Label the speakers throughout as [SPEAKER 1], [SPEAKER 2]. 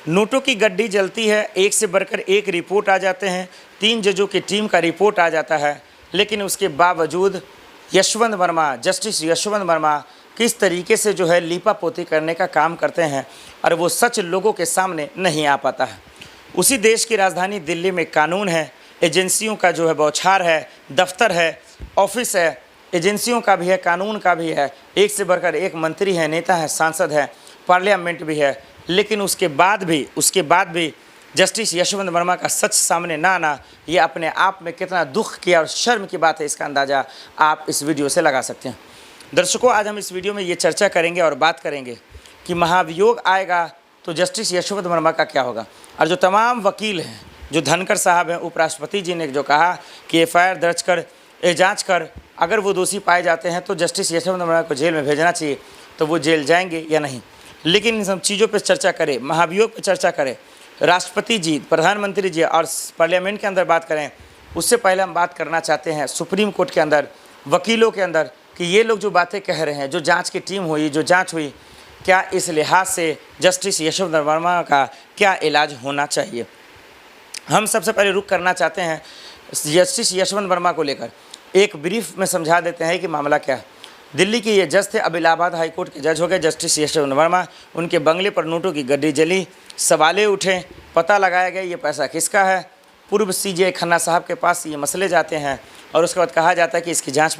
[SPEAKER 1] नोटों की गड्डी जलती है, एक से बढ़कर एक रिपोर्ट आ जाते हैं, 3 जजों की टीम का रिपोर्ट आ जाता है, लेकिन उसके बावजूद यशवंत वर्मा, जस्टिस यशवंत वर्मा किस तरीके से जो है लीपापोती करने का काम करते हैं और वो सच लोगों के सामने नहीं आ पाता है। उसी देश की राजधानी दिल्ली में कानून है, एजेंसियों का जो है बौछार है, दफ्तर है, ऑफिस है, एजेंसियों का भी है, कानून का भी है, एक से बढ़कर एक मंत्री है, नेता है, सांसद है, पार्लियामेंट भी है, लेकिन उसके बाद भी जस्टिस यशवंत वर्मा का सच सामने ना आना, ये अपने आप में कितना दुख की और शर्म की बात है, इसका अंदाज़ा आप इस वीडियो से लगा सकते हैं। दर्शकों, आज हम इस वीडियो में ये चर्चा करेंगे और बात करेंगे कि महाभियोग आएगा तो जस्टिस यशवंत वर्मा का क्या होगा। और जो तमाम वकील हैं, जो धनखड़ साहब हैं, उपराष्ट्रपति जी ने जो कहा कि FIR दर्ज कर, जांच कर, अगर वो दोषी पाए जाते हैं तो जस्टिस यशवंत वर्मा को जेल में भेजना चाहिए, तो वो जेल जाएंगे या नहीं। लेकिन इन सब चीज़ों पर चर्चा करें, महाभियोग पर चर्चा करें, राष्ट्रपति जी, प्रधानमंत्री जी और पार्लियामेंट के अंदर बात करें, उससे पहले हम बात करना चाहते हैं सुप्रीम कोर्ट के अंदर, वकीलों के अंदर, कि ये लोग जो बातें कह रहे हैं, जो जांच की टीम हुई, जो जांच हुई, क्या इस लिहाज से जस्टिस यशवंत वर्मा का क्या इलाज होना चाहिए। हम सबसे पहले रुख करना चाहते हैं जस्टिस यशवंत वर्मा को लेकर। एक ब्रीफ में समझा देते हैं कि मामला क्या है। दिल्ली के ये जज थे, अब इलाहाबाद हाई कोर्ट के जज हो गए जस्टिस यशवंत वर्मा। उनके बंगले पर नोटों की गड्डी जली, सवाले उठे, पता लगाया गया ये पैसा किसका है। पूर्व CJ खन्ना साहब के पास ये मसले जाते हैं और उसके बाद कहा जाता है कि इसकी जांच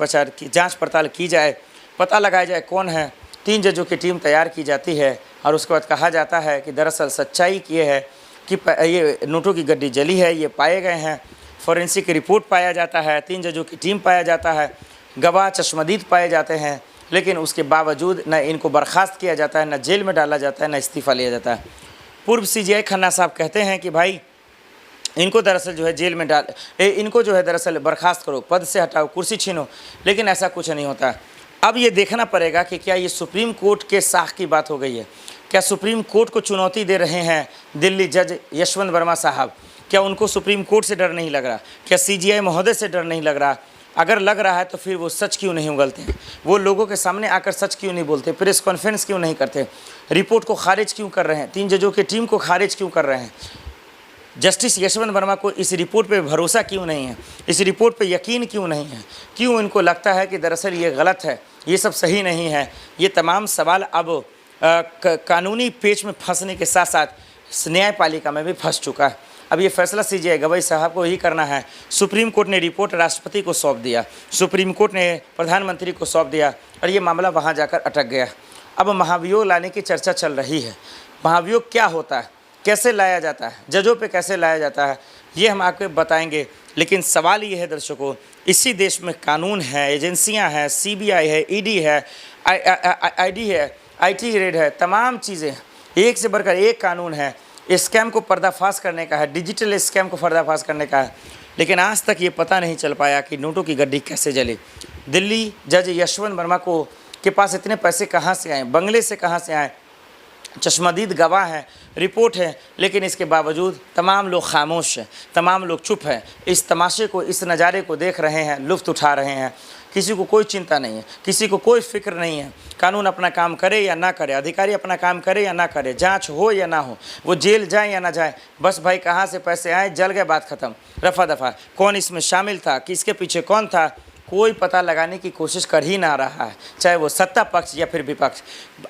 [SPEAKER 1] पड़ताल की जाए, पता लगाया जाए कौन है। 3 जजों की टीम तैयार की जाती है और उसके बाद कहा जाता है कि दरअसल सच्चाई ये है कि ये नोटों की गड्डी जली है, ये पाए गए हैं। फॉरेंसिक रिपोर्ट पाया जाता है, 3 जजों की टीम पाया जाता है, गवाह चश्मदीद पाए जाते हैं, लेकिन उसके बावजूद न इनको बर्खास्त किया जाता है, न जेल में डाला जाता है, न इस्तीफ़ा लिया जाता है। पूर्व CJ खन्ना साहब कहते हैं कि भाई इनको दरअसल जो है जेल में इनको जो है दरअसल बर्खास्त करो, पद से हटाओ, कुर्सी छीनो, लेकिन ऐसा कुछ नहीं होता है। अब ये देखना पड़ेगा कि क्या ये सुप्रीम कोर्ट के साख की बात हो गई है, क्या सुप्रीम कोर्ट को चुनौती दे रहे हैं दिल्ली जज यशवंत वर्मा साहब, क्या उनको सुप्रीम कोर्ट से डर नहीं लग रहा, क्या CGI महोदय से डर नहीं लग रहा। अगर लग रहा है तो फिर वो सच क्यों नहीं उगलते हैं, वो लोगों के सामने आकर सच क्यों नहीं बोलते, प्रेस कॉन्फ्रेंस क्यों नहीं करते, रिपोर्ट को खारिज क्यों कर रहे हैं, 3 जजों की टीम को खारिज क्यों कर रहे हैं। जस्टिस यशवंत वर्मा को इस रिपोर्ट पे भरोसा क्यों नहीं है, इस रिपोर्ट पे यकीन क्यों नहीं है, क्यों इनको लगता है कि दरअसल ये गलत है, ये सब सही नहीं है। ये तमाम सवाल अब कानूनी पेच में फंसने के साथ साथ न्यायपालिका में भी फंस चुका है। अब ये फैसला CJ गवई साहब को ही करना है। सुप्रीम कोर्ट ने रिपोर्ट राष्ट्रपति को सौंप दिया, सुप्रीम कोर्ट ने प्रधानमंत्री को सौंप दिया और ये मामला वहाँ जाकर अटक गया। अब महाभियोग लाने की चर्चा चल रही है। महाभियोग क्या होता है, कैसे लाया जाता है, जजों पे कैसे लाया जाता है, ये हम आपको बताएंगे। लेकिन सवाल ये है दर्शकों, इसी देश में कानून है, एजेंसियां हैं, CBI है, ED है, ID है, IT रेड है, तमाम चीज़ें, एक से बढ़कर एक कानून है। स्कैम को पर्दाफाश करने का है, डिजिटल स्कैम को पर्दाफाश करने का है, लेकिन आज तक ये पता नहीं चल पाया कि नोटों की गड्डी कैसे जली। दिल्ली जज यशवंत वर्मा को के पास इतने पैसे कहाँ से आए, बंगले से कहाँ से आए, चश्मदीद गवाह है, रिपोर्ट है, लेकिन इसके बावजूद तमाम लोग खामोश हैं, तमाम लोग चुप हैं, इस तमाशे को, इस नज़ारे को देख रहे हैं, लुत्फ़ उठा रहे हैं। किसी को कोई चिंता नहीं है, किसी को कोई फिक्र नहीं है, कानून अपना काम करे या ना करे, अधिकारी अपना काम करे या ना करे, जांच हो या ना हो, वो जेल जाए या ना जाए, बस भाई कहाँ से पैसे आए, जल गए, बात ख़त्म, रफा दफा। कौन इसमें शामिल था, किसके पीछे कौन था, कोई पता लगाने की कोशिश कर ही ना रहा है, चाहे वो सत्ता पक्ष या फिर विपक्ष।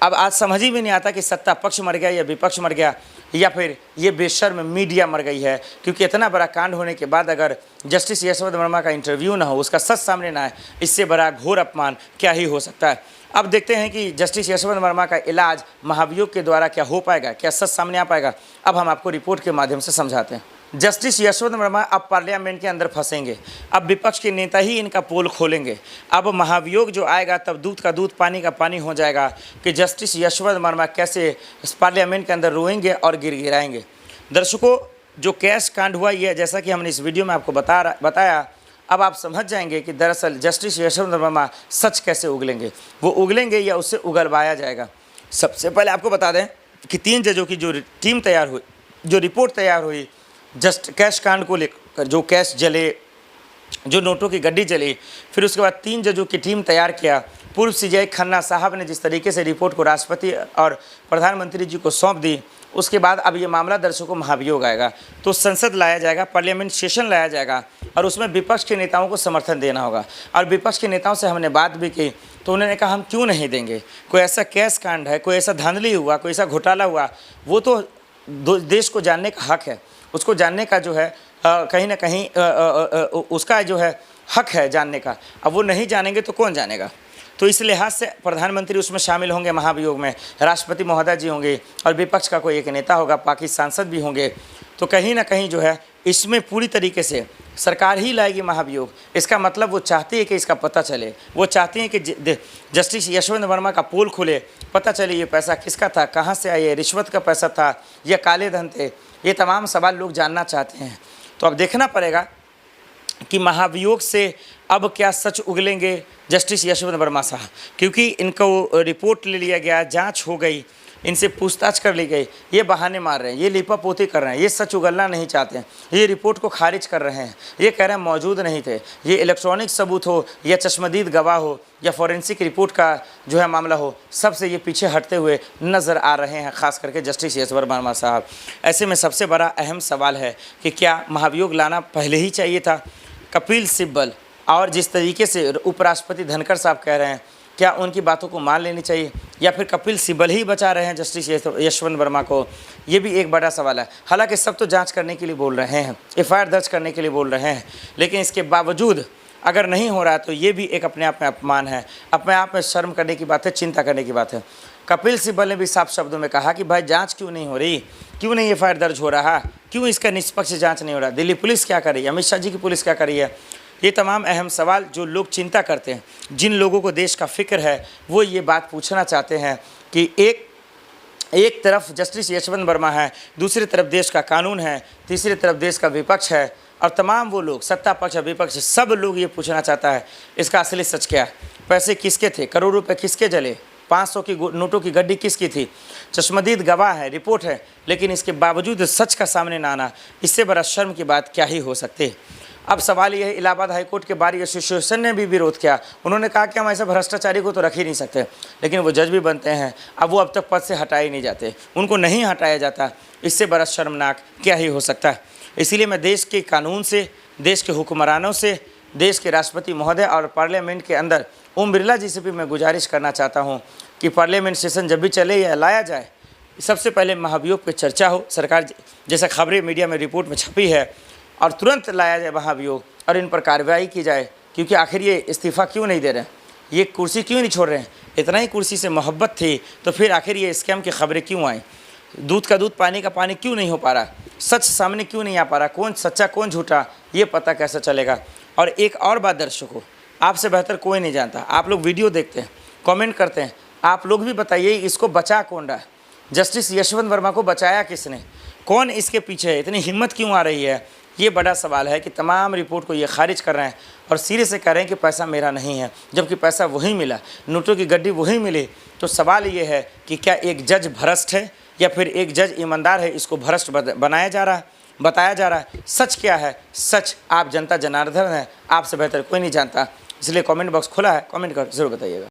[SPEAKER 1] अब आज समझ ही में नहीं आता कि सत्ता पक्ष मर गया या विपक्ष मर गया या फिर ये बेशर्म मीडिया मर गई है, क्योंकि इतना बड़ा कांड होने के बाद अगर जस्टिस यशवंत वर्मा का इंटरव्यू ना हो, उसका सच सामने ना आए, इससे बड़ा घोर अपमान क्या ही हो सकता है। अब देखते हैं कि जस्टिस यशवंत वर्मा का इलाज महाभियोग के द्वारा क्या हो पाएगा, क्या सच सामने आ पाएगा। अब हम आपको रिपोर्ट के माध्यम से समझाते हैं। जस्टिस यशवंत वर्मा अब पार्लियामेंट के अंदर फंसेंगे, अब विपक्ष के नेता ही इनका पोल खोलेंगे। अब महाभियोग जो आएगा तब दूध का दूध पानी का पानी हो जाएगा कि जस्टिस यशवंत वर्मा कैसे इस पार्लियामेंट के अंदर रोएंगे और गिड़गिड़ाएंगे। दर्शकों, जो कैश कांड हुआ ये जैसा कि हमने इस वीडियो में आपको बताया, अब आप समझ जाएंगे कि दरअसल जस्टिस यशवंत वर्मा सच कैसे उगलेंगे, वो उगलेंगे या उससे उगलवाया जाएगा। सबसे पहले आपको बता दें कि 3 जजों की जो टीम तैयार हुई, जो रिपोर्ट तैयार हुई कैश कांड को लेकर, जो कैश जले, जो नोटों की गड्डी जली, फिर उसके बाद 3 जजों की टीम तैयार किया। पूर्व CJ खन्ना साहब ने जिस तरीके से रिपोर्ट को राष्ट्रपति और प्रधानमंत्री जी को सौंप दी, उसके बाद अब ये मामला दर्ज को महाभियोग आएगा, तो संसद लाया जाएगा, पार्लियामेंट सेशन लाया जाएगा और उसमें विपक्ष के नेताओं को समर्थन देना होगा। और विपक्ष के नेताओं से हमने बात भी की तो उन्होंने कहा हम क्यों नहीं देंगे, कोई ऐसा कैश कांड है, कोई ऐसा धांधली हुआ, कोई ऐसा घोटाला हुआ, वो तो देश को जानने का हक है, उसको जानने का जो है कहीं ना कहीं उसका जो है हक है जानने का। अब वो नहीं जानेंगे तो कौन जानेगा। तो इस लिहाज से प्रधानमंत्री उसमें शामिल होंगे, महाभियोग में राष्ट्रपति महोदय जी होंगे और विपक्ष का कोई एक नेता होगा, बाकी सांसद भी होंगे। तो कहीं ना कहीं जो है इसमें पूरी तरीके से सरकार ही लाएगी महाभियोग। इसका मतलब वो चाहती है कि इसका पता चले, वो चाहती हैं कि जस्टिस यशवंत वर्मा का पोल खुले, पता चले ये पैसा किसका था, कहाँ से आया, रिश्वत का पैसा था या काले धन थे। ये तमाम सवाल लोग जानना चाहते हैं। तो अब देखना पड़ेगा कि महाभियोग से अब क्या सच उगलेंगे जस्टिस यशवंत वर्मा साहब, क्योंकि इनको रिपोर्ट ले लिया गया, जांच हो गई, इनसे पूछताछ कर ली गई। ये बहाने मार रहे हैं, ये लिपापोती कर रहे हैं, ये सच उगलना नहीं चाहते हैं, ये रिपोर्ट को खारिज कर रहे हैं, ये कह रहे हैं मौजूद नहीं थे। ये इलेक्ट्रॉनिक सबूत हो या चश्मदीद गवाह हो या फॉरेंसिक रिपोर्ट का जो है मामला हो, सबसे ये पीछे हटते हुए नज़र आ रहे हैं, ख़ास करके जस्टिस यशवंत वर्मा साहब। ऐसे में सबसे बड़ा अहम सवाल है कि क्या महाभियोग लाना पहले ही चाहिए था। कपिल सिब्बल और जिस तरीके से उपराष्ट्रपति धनखड़ साहब कह रहे हैं, क्या उनकी बातों को मान लेनी चाहिए या फिर कपिल सिब्बल ही बचा रहे हैं जस्टिस यशवंत वर्मा को, ये भी एक बड़ा सवाल है। हालांकि सब तो जांच करने के लिए बोल रहे हैं, एफआईआर दर्ज करने के लिए बोल रहे हैं, लेकिन इसके बावजूद अगर नहीं हो रहा है तो ये भी एक अपने आप में अपमान है, अपने आप में शर्म करने की बात है, चिंता करने की बात है। कपिल सिब्बल ने भी साफ शब्दों में कहा कि भाई जांच क्यों नहीं हो रही, क्यों नहीं एफआईआर दर्ज हो रहा, क्यों इसका निष्पक्ष जांच नहीं हो रहा, दिल्ली पुलिस क्या कर रही है, अमित शाह जी की पुलिस क्या कर रही है। ये तमाम अहम सवाल जो लोग चिंता करते हैं, जिन लोगों को देश का फिक्र है, वो ये बात पूछना चाहते हैं कि एक तरफ जस्टिस यशवंत वर्मा है, दूसरी तरफ देश का कानून है, तीसरी तरफ देश का विपक्ष है और तमाम वो लोग सत्ता पक्ष और विपक्ष सब लोग ये पूछना चाहता है इसका असली सच क्या है। पैसे किसके थे, करोड़ रुपए किसके जले, 500 की नोटों की गड्डी किसकी थी, चश्मदीद गवाह है, रिपोर्ट है, लेकिन इसके बावजूद सच का सामने ना आना, इससे बड़ा शर्म की बात क्या ही हो सकती है। अब सवाल यह है, इलाहाबाद हाईकोर्ट के बार एसोसिएशन ने भी विरोध किया। उन्होंने कहा कि हम ऐसे भ्रष्टाचारी को तो रख ही नहीं सकते, लेकिन वो जज भी बनते हैं, अब वो अब तक पद से हटाए नहीं जाते, उनको नहीं हटाया जाता, इससे बड़ा शर्मनाक क्या ही हो सकता है। इसीलिए मैं देश के कानून से, देश के हुक्मरानों से, देश के राष्ट्रपति महोदय और पार्लियामेंट के अंदर ओम बिरला जी से भी मैं गुजारिश करना चाहता हूँ कि पार्लियामेंट सेशन जब भी चले या लाया जाए, सबसे पहले महाभियोग पर चर्चा हो, सरकार जैसा खबरें मीडिया में रिपोर्ट में छपी है, और तुरंत लाया जाए महाभियोग और इन पर कार्रवाई की जाए। क्योंकि आखिर ये इस्तीफ़ा क्यों नहीं दे रहे हैं, ये कुर्सी क्यों नहीं छोड़ रहे हैं, इतना ही कुर्सी से मोहब्बत थी तो फिर आखिर ये स्कैम की खबरें क्यों आई, दूध का दूध पानी का पानी क्यों नहीं हो पा रहा, सच सामने क्यों नहीं आ पा रहा, कौन सच्चा कौन झूठा ये पता कैसे चलेगा। और एक और बात दर्शकों, आपसे बेहतर कोई नहीं जानता, आप लोग वीडियो देखते हैं, कमेंट करते हैं, आप लोग भी बताइए इसको बचा कौन रहा है, जस्टिस यशवंत वर्मा को बचाया किसने, कौन इसके पीछे है, इतनी हिम्मत क्यों आ रही है। ये बड़ा सवाल है कि तमाम रिपोर्ट को ये खारिज कर रहे हैं और सिरे से कह रहे हैं कि पैसा मेरा नहीं है, जबकि पैसा वही मिला, नोटों की गड्डी वही मिली। तो सवाल ये है कि क्या एक जज भ्रष्ट है या फिर एक जज ईमानदार है, इसको भ्रष्ट बनाया जा रहा है, बताया जा रहा है। सच क्या है, सच आप जनता जनार्दन है, आपसे बेहतर कोई नहीं जानता। इसलिए कमेंट बॉक्स खुला है, कमेंट कर जरूर बताइएगा।